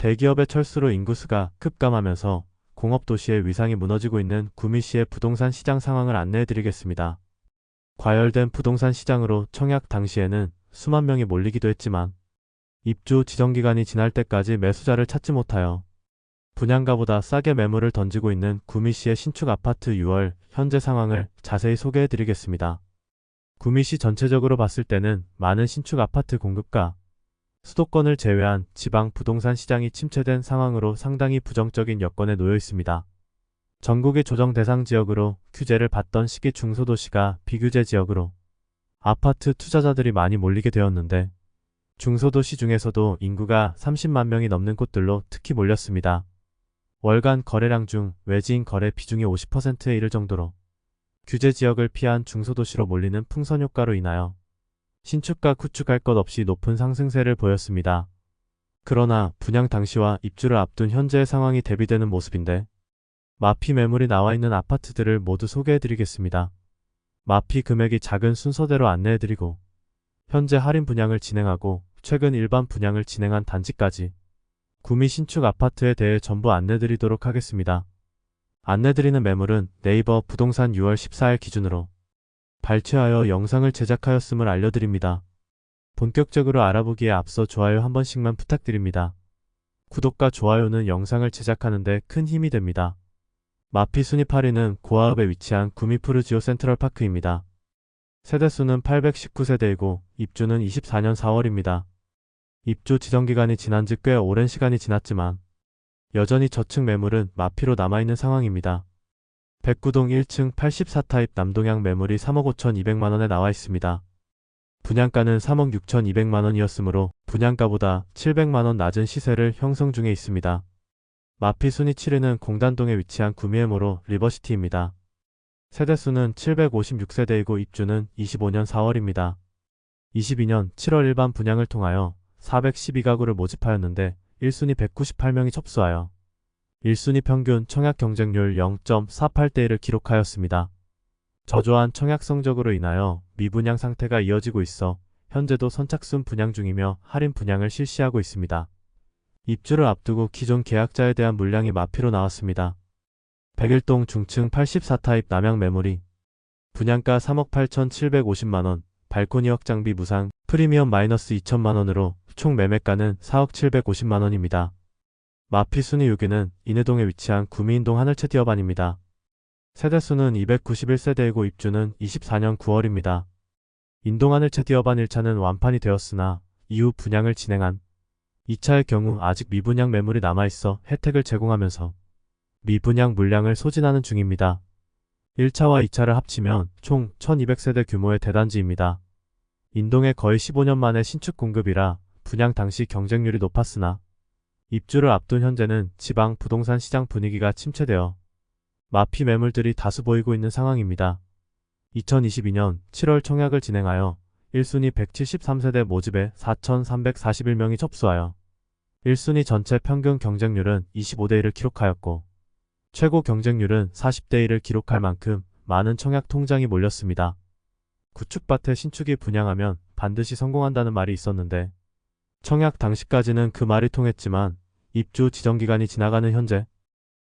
대기업의 철수로 인구수가 급감하면서 공업도시의 위상이 무너지고 있는 구미시의 부동산 시장 상황을 안내해드리겠습니다. 과열된 부동산 시장으로 청약 당시에는 수만 명이 몰리기도 했지만 입주 지정기간이 지날 때까지 매수자를 찾지 못하여 분양가보다 싸게 매물을 던지고 있는 구미시의 신축 아파트 6월 현재 상황을 자세히 소개해드리겠습니다. 구미시 전체적으로 봤을 때는 많은 신축 아파트 공급과 수도권을 제외한 지방 부동산 시장이 침체된 상황으로 상당히 부정적인 여건에 놓여 있습니다. 전국의 조정 대상 지역으로 규제를 받던 시기 중소도시가 비규제 지역으로 아파트 투자자들이 많이 몰리게 되었는데 중소도시 중에서도 인구가 30만 명이 넘는 곳들로 특히 몰렸습니다. 월간 거래량 중 외지인 거래 비중이 50%에 이를 정도로 규제 지역을 피한 중소도시로 몰리는 풍선 효과로 인하여 신축과 구축할 것 없이 높은 상승세를 보였습니다. 그러나 분양 당시와 입주를 앞둔 현재의 상황이 대비되는 모습인데 마피 매물이 나와 있는 아파트들을 모두 소개해드리겠습니다. 마피 금액이 작은 순서대로 안내해드리고 현재 할인 분양을 진행하고 최근 일반 분양을 진행한 단지까지 구미 신축 아파트에 대해 전부 안내드리도록 하겠습니다. 안내드리는 매물은 네이버 부동산 6월 14일 기준으로 발췌하여 영상을 제작하였음을 알려드립니다. 본격적으로 알아보기에 앞서 좋아요 한 번씩만 부탁드립니다. 구독과 좋아요는 영상을 제작하는 데 큰 힘이 됩니다. 마피 순위 8위는 고아읍에 위치한 구미푸르지오 센트럴파크입니다. 세대수는 819세대이고 입주는 24년 4월입니다. 입주 지정기간이 지난 지 꽤 오랜 시간이 지났지만 여전히 저층 매물은 마피로 남아있는 상황입니다. 백구동 1층 84타입 남동향 매물이 3억 5,200만원에 나와 있습니다. 분양가는 3억 6,200만원이었으므로 분양가보다 700만원 낮은 시세를 형성 중에 있습니다. 마피 순위 7위는 공단동에 위치한 구미에모로 리버시티입니다. 세대수는 756세대이고 입주는 25년 4월입니다. 22년 7월 일반 분양을 통하여 412가구를 모집하였는데 1순위 198명이 접수하여 1순위 평균 청약 경쟁률 0.48대1을 기록하였습니다. 저조한 청약 성적으로 인하여 미분양 상태가 이어지고 있어 현재도 선착순 분양 중이며 할인 분양을 실시하고 있습니다. 입주를 앞두고 기존 계약자에 대한 물량이 마피로 나왔습니다. 101동 중층 84타입 남향 매물이 분양가 3억 8,750만원, 발코니 확장비 무상, 프리미엄 마이너스 2천만원으로 총 매매가는 4억 750만원입니다. 마피 순위 6위는 인해동에 위치한 구미인동 하늘채 디어반입니다. 세대수는 291세대이고 입주는 24년 9월입니다. 인동 하늘채 디어반 1차는 완판이 되었으나 이후 분양을 진행한 2차의 경우 아직 미분양 매물이 남아있어 혜택을 제공하면서 미분양 물량을 소진하는 중입니다. 1차와 2차를 합치면 총 1200세대 규모의 대단지입니다. 인동에 거의 15년 만에 신축 공급이라 분양 당시 경쟁률이 높았으나 입주를 앞둔 현재는 지방 부동산 시장 분위기가 침체되어 마피 매물들이 다수 보이고 있는 상황입니다. 2022년 7월 청약을 진행하여 1순위 173세대 모집에 4,341명이 접수하여 1순위 전체 평균 경쟁률은 25대1을 기록하였고 최고 경쟁률은 40대1을 기록할 만큼 많은 청약 통장이 몰렸습니다. 구축밭에 신축이 분양하면 반드시 성공한다는 말이 있었는데 청약 당시까지는 그 말이 통했지만 입주 지정기간이 지나가는 현재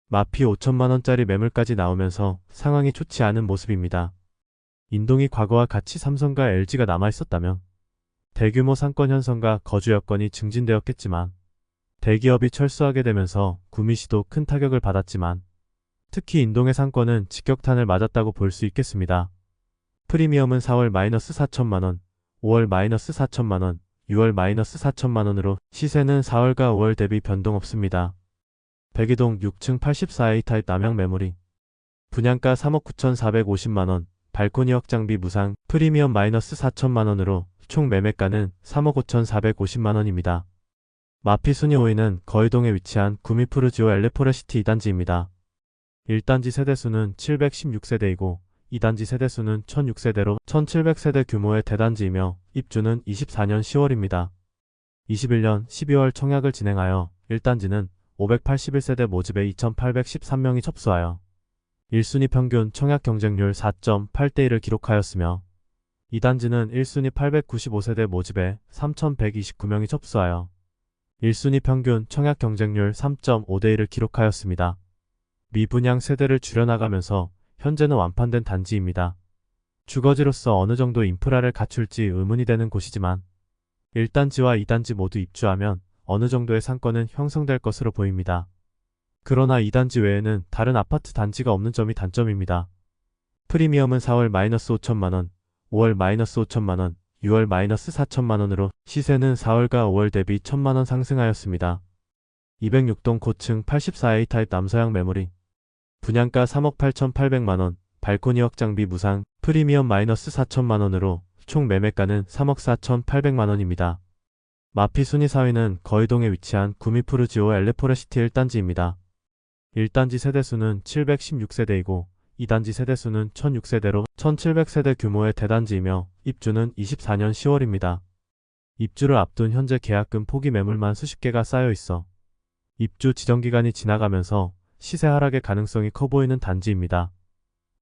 마피 5천만원짜리 매물까지 나오면서 상황이 좋지 않은 모습입니다. 인동이 과거와 같이 삼성과 LG가 남아있었다면 대규모 상권 현성과 거주 여건이 증진되었겠지만 대기업이 철수하게 되면서 구미시도 큰 타격을 받았지만 특히 인동의 상권은 직격탄을 맞았다고 볼 수 있겠습니다. 프리미엄은 4월 마이너스 4천만원, 5월 마이너스 4천만원, 6월 마이너스 4천만원으로 시세는 4월과 5월 대비 변동 없습니다. 백이동 6층 84A 타입 남향 매물이 분양가 3억 9,450만원, 발코니 확장비 무상, 프리미엄 마이너스 4천만원으로 총 매매가는 3억 5,450만원입니다. 마피 순위 5위는 거의동에 위치한 구미푸르지오 엘레포레시티 2단지입니다. 1단지 세대수는 716세대이고 2단지 세대수는 1006세대로 1700세대 규모의 대단지이며 입주는 24년 10월입니다. 21년 12월 청약을 진행하여 1단지는 581세대 모집에 2813명이 접수하여 1순위 평균 청약 경쟁률 4.8대1을 기록하였으며 2단지는 1순위 895세대 모집에 3129명이 접수하여 1순위 평균 청약 경쟁률 3.5대 1을 기록하였습니다. 미분양 세대를 줄여나가면서 현재는 완판된 단지입니다. 주거지로서 어느 정도 인프라를 갖출지 의문이 되는 곳이지만 1단지와 2단지 모두 입주하면 어느 정도의 상권은 형성될 것으로 보입니다. 그러나 2단지 외에는 다른 아파트 단지가 없는 점이 단점입니다. 프리미엄은 4월 -5천만원, 5월 -5천만원, 6월 -4천만원으로 시세는 4월과 5월 대비 1천만원 상승하였습니다. 206동 고층 84A 타입 남서양 매물이 분양가 3억 8,800만원, 발코니 확장비 무상, 프리미엄 -4천만원으로 총 매매가는 3억 4,800만원입니다. 마피 순위 4위는 거의동에 위치한 구미푸르지오 엘레포레시티 1단지입니다. 1단지 세대수는 716세대이고 2단지 세대수는 1006세대로 1700세대 규모의 대단지이며 입주는 24년 10월입니다. 입주를 앞둔 현재 계약금 포기 매물만 수십 개가 쌓여 있어 입주 지정기간이 지나가면서 시세 하락의 가능성이 커 보이는 단지입니다.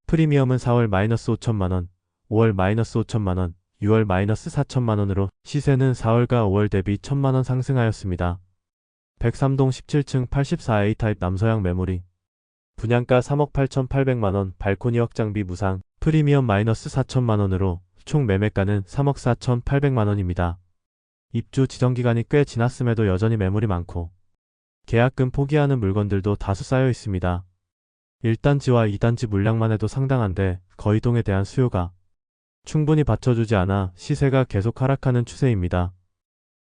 프리미엄은 4월 -5천만원, 5월 -5천만원, 6월 -4천만원으로 시세는 4월과 5월 대비 1천만원 상승하였습니다. 103동 17층 84A 타입 남서양 매물이 분양가 3억 8,800만원, 발코니 확장비 무상, 프리미엄 -4천만원으로 총 매매가는 3억 4,800만원입니다. 입주 지정기간이 꽤 지났음에도 여전히 매물이 많고 계약금 포기하는 물건들도 다수 쌓여 있습니다. 1단지와 2단지 물량만 해도 상당한데 거의동에 대한 수요가 충분히 받쳐주지 않아 시세가 계속 하락하는 추세입니다.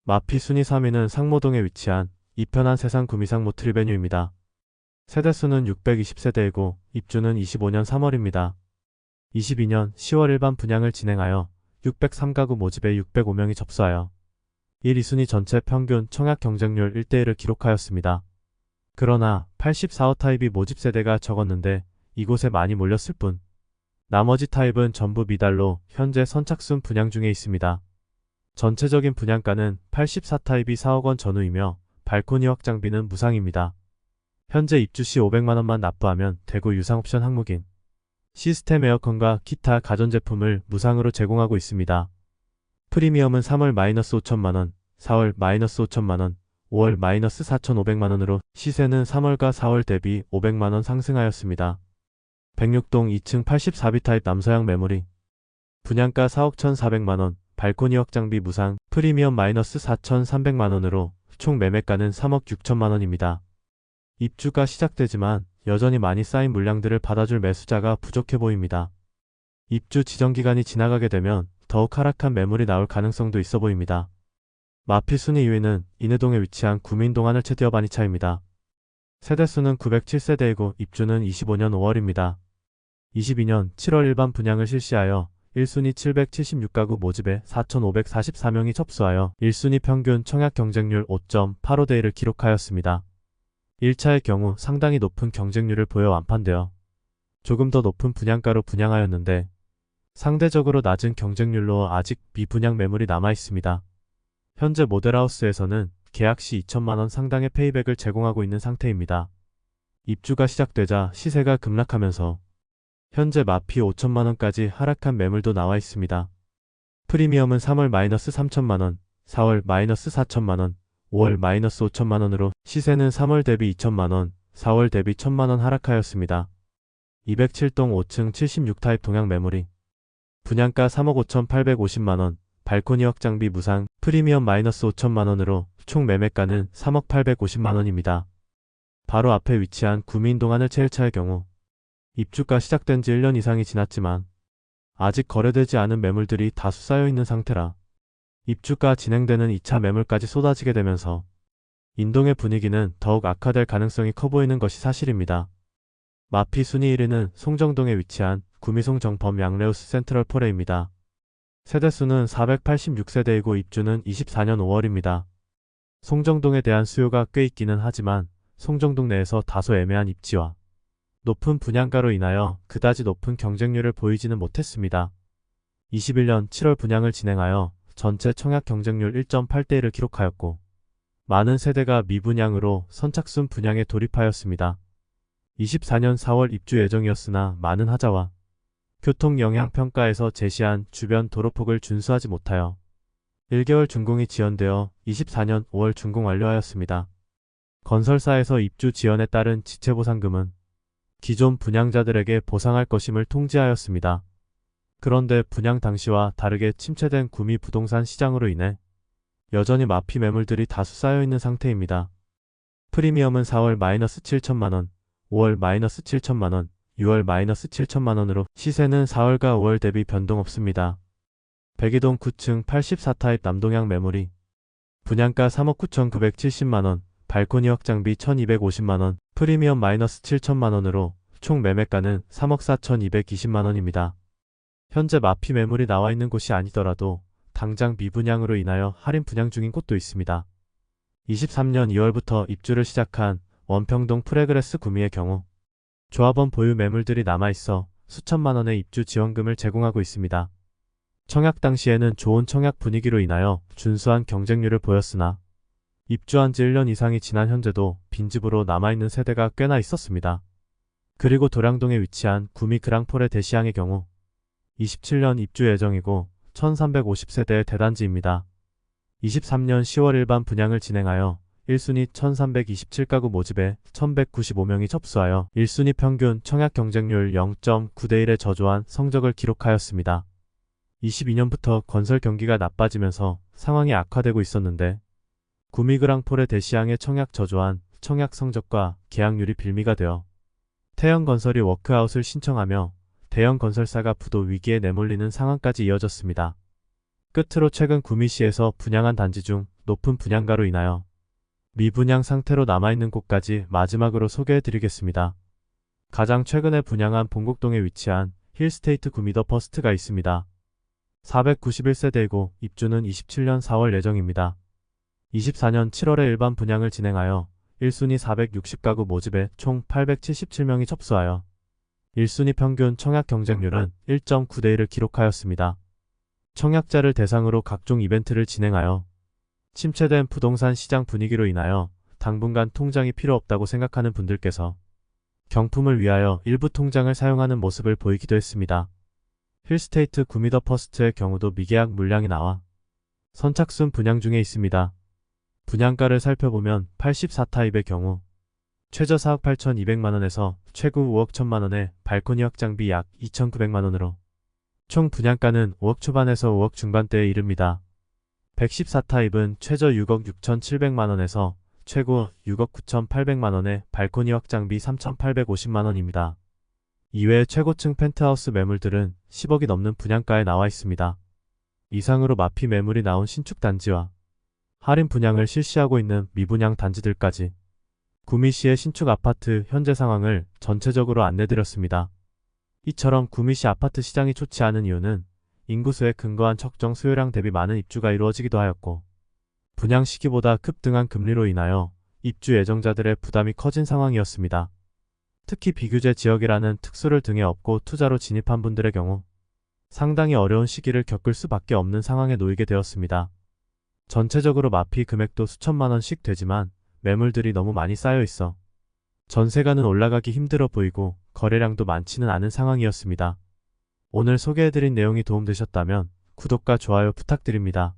마피 순위 3위는 상모동에 위치한 이편한 세상 구미상모 트리베뉴입니다. 세대수는 620세대이고 입주는 25년 3월입니다. 22년 10월 일반 분양을 진행하여 603가구 모집에 605명이 접수하여 1, 2순위 전체 평균 청약 경쟁률 1대1을 기록하였습니다. 그러나 84호 타입이 모집 세대가 적었는데 이곳에 많이 몰렸을 뿐 나머지 타입은 전부 미달로 현재 선착순 분양 중에 있습니다. 전체적인 분양가는 84 타입이 4억 원 전후이며 발코니 확장비는 무상입니다. 현재 입주 시 500만원만 납부하면 대구 유상옵션 항목인 시스템 에어컨과 기타 가전제품을 무상으로 제공하고 있습니다. 프리미엄은 3월 -5천만원, 4월 -5천만원, 5월 -4,500만원으로 시세는 3월과 4월 대비 500만원 상승하였습니다. 106동 2층 84B 타입 남서양 매물이 분양가 4억 1,400만원, 발코니 확장비 무상, 프리미엄 -4,300만원으로 총 매매가는 3억 6천만원입니다. 입주가 시작되지만 여전히 많이 쌓인 물량들을 받아줄 매수자가 부족해 보입니다. 입주 지정기간이 지나가게 되면 더욱 하락한 매물이 나올 가능성도 있어 보입니다. 마피 순위 2위는 인해동에 위치한 구민동 하늘채 바니차입니다. 세대수는 907세대이고 입주는 25년 5월입니다. 22년 7월 일반 분양을 실시하여 1순위 776가구 모집에 4,544명이 접수하여 1순위 평균 청약 경쟁률 5.85대 1을 기록하였습니다. 1차의 경우 상당히 높은 경쟁률을 보여 완판되어 조금 더 높은 분양가로 분양하였는데 상대적으로 낮은 경쟁률로 아직 미분양 매물이 남아있습니다. 현재 모델하우스에서는 계약 시 2천만원 상당의 페이백을 제공하고 있는 상태입니다. 입주가 시작되자 시세가 급락하면서 현재 마피 5천만원까지 하락한 매물도 나와 있습니다. 프리미엄은 3월 -3천만원, 4월 -4천만원, 5월 -5천만원으로 시세는 3월 대비 2천만원, 4월 대비 1천만원 하락하였습니다. 207동 5층 76타입 동양 매물이 분양가 3억 5,850만원, 발코니 확장비 무상, 프리미엄 -5천만원으로 총 매매가는 3억 850만원입니다. 바로 앞에 위치한 구미인동 하늘채 1차의 경우 입주가 시작된 지 1년 이상이 지났지만 아직 거래되지 않은 매물들이 다수 쌓여있는 상태라 입주가 진행되는 2차 매물까지 쏟아지게 되면서 인동의 분위기는 더욱 악화될 가능성이 커 보이는 것이 사실입니다. 마피 순위 1위는 송정동에 위치한 구미송 정범 양레우스 센트럴 포레입니다. 세대수는 486세대이고 입주는 24년 5월입니다. 송정동에 대한 수요가 꽤 있기는 하지만 송정동 내에서 다소 애매한 입지와 높은 분양가로 인하여 그다지 높은 경쟁률을 보이지는 못했습니다. 21년 7월 분양을 진행하여 전체 청약 경쟁률 1.8대 1을 기록하였고 많은 세대가 미분양으로 선착순 분양에 돌입하였습니다. 24년 4월 입주 예정이었으나 많은 하자와 교통영향평가에서 제시한 주변 도로폭을 준수하지 못하여 1개월 준공이 지연되어 24년 5월 준공 완료하였습니다. 건설사에서 입주 지연에 따른 지체보상금은 기존 분양자들에게 보상할 것임을 통지하였습니다. 그런데 분양 당시와 다르게 침체된 구미 부동산 시장으로 인해 여전히 마피 매물들이 다수 쌓여있는 상태입니다. 프리미엄은 4월 -7천만원, 5월 -7천만원, 6월 -7천만원으로 시세는 4월과 5월 대비 변동 없습니다. 백이동 9층 84타입 남동향 매물이 분양가 3억 9,970만원, 발코니 확장비 1,250만원, 프리미엄 -7천만원으로 총 매매가는 3억 4,220만원입니다. 현재 마피 매물이 나와 있는 곳이 아니더라도 당장 미분양으로 인하여 할인 분양 중인 곳도 있습니다. 23년 2월부터 입주를 시작한 원평동 프레그레스 구미의 경우 조합원 보유 매물들이 남아있어 수천만원의 입주 지원금을 제공하고 있습니다. 청약 당시에는 좋은 청약 분위기로 인하여 준수한 경쟁률을 보였으나 입주한 지 1년 이상이 지난 현재도 빈집으로 남아있는 세대가 꽤나 있었습니다. 그리고 도량동에 위치한 구미 그랑폴의 대시양의 경우 27년 입주 예정이고 1350세대의 대단지입니다. 23년 10월 일반 분양을 진행하여 1순위 1327가구 모집에 1195명이 접수하여 1순위 평균 청약 경쟁률 0.9대1의 저조한 성적을 기록하였습니다. 22년부터 건설 경기가 나빠지면서 상황이 악화되고 있었는데 구미 그랑폴의 대시양의 청약 저조한 청약 성적과 계약률이 빌미가 되어 태영건설이 워크아웃을 신청하며 대형 건설사가 부도 위기에 내몰리는 상황까지 이어졌습니다. 끝으로 최근 구미시에서 분양한 단지 중 높은 분양가로 인하여 미분양 상태로 남아있는 곳까지 마지막으로 소개해드리겠습니다. 가장 최근에 분양한 본곡동에 위치한 힐스테이트 구미 더 퍼스트가 있습니다. 491세대이고 입주는 27년 4월 예정입니다. 24년 7월에 일반 분양을 진행하여 1순위 460가구 모집에 총 877명이 접수하여 1순위 평균 청약 경쟁률은 1.9대1을 기록하였습니다. 청약자를 대상으로 각종 이벤트를 진행하여 침체된 부동산 시장 분위기로 인하여 당분간 통장이 필요 없다고 생각하는 분들께서 경품을 위하여 일부 통장을 사용하는 모습을 보이기도 했습니다. 힐스테이트 구미 더 퍼스트의 경우도 미계약 물량이 나와 선착순 분양 중에 있습니다. 분양가를 살펴보면 84타입의 경우 최저 4억 8,200만원에서 최고 5억 1천만원의 발코니 확장비 약 2,900만원으로 총 분양가는 5억 초반에서 5억 중반대에 이릅니다. 114타입은 최저 6억 6,700만원에서 최고 6억 9,800만원의 발코니 확장비 3,850만원입니다. 이외에 최고층 펜트하우스 매물들은 10억이 넘는 분양가에 나와 있습니다. 이상으로 마피 매물이 나온 신축 단지와 할인 분양을 실시하고 있는 미분양 단지들까지 구미시의 신축 아파트 현재 상황을 전체적으로 안내드렸습니다. 이처럼 구미시 아파트 시장이 좋지 않은 이유는 인구수에 근거한 적정 수요량 대비 많은 입주가 이루어지기도 하였고 분양 시기보다 급등한 금리로 인하여 입주 예정자들의 부담이 커진 상황이었습니다. 특히 비규제 지역이라는 특수를 등에 업고 투자로 진입한 분들의 경우 상당히 어려운 시기를 겪을 수밖에 없는 상황에 놓이게 되었습니다. 전체적으로 마피 금액도 수천만원씩 되지만 매물들이 너무 많이 쌓여 있어 전세가는 올라가기 힘들어 보이고 거래량도 많지는 않은 상황이었습니다. 오늘 소개해드린 내용이 도움되셨다면 구독과 좋아요 부탁드립니다.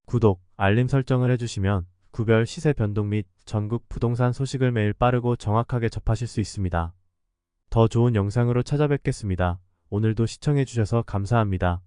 구독, 알림 설정을 해주시면 구별 시세 변동 및 전국 부동산 소식을 매일 빠르고 정확하게 접하실 수 있습니다. 더 좋은 영상으로 찾아뵙겠습니다. 오늘도 시청해주셔서 감사합니다.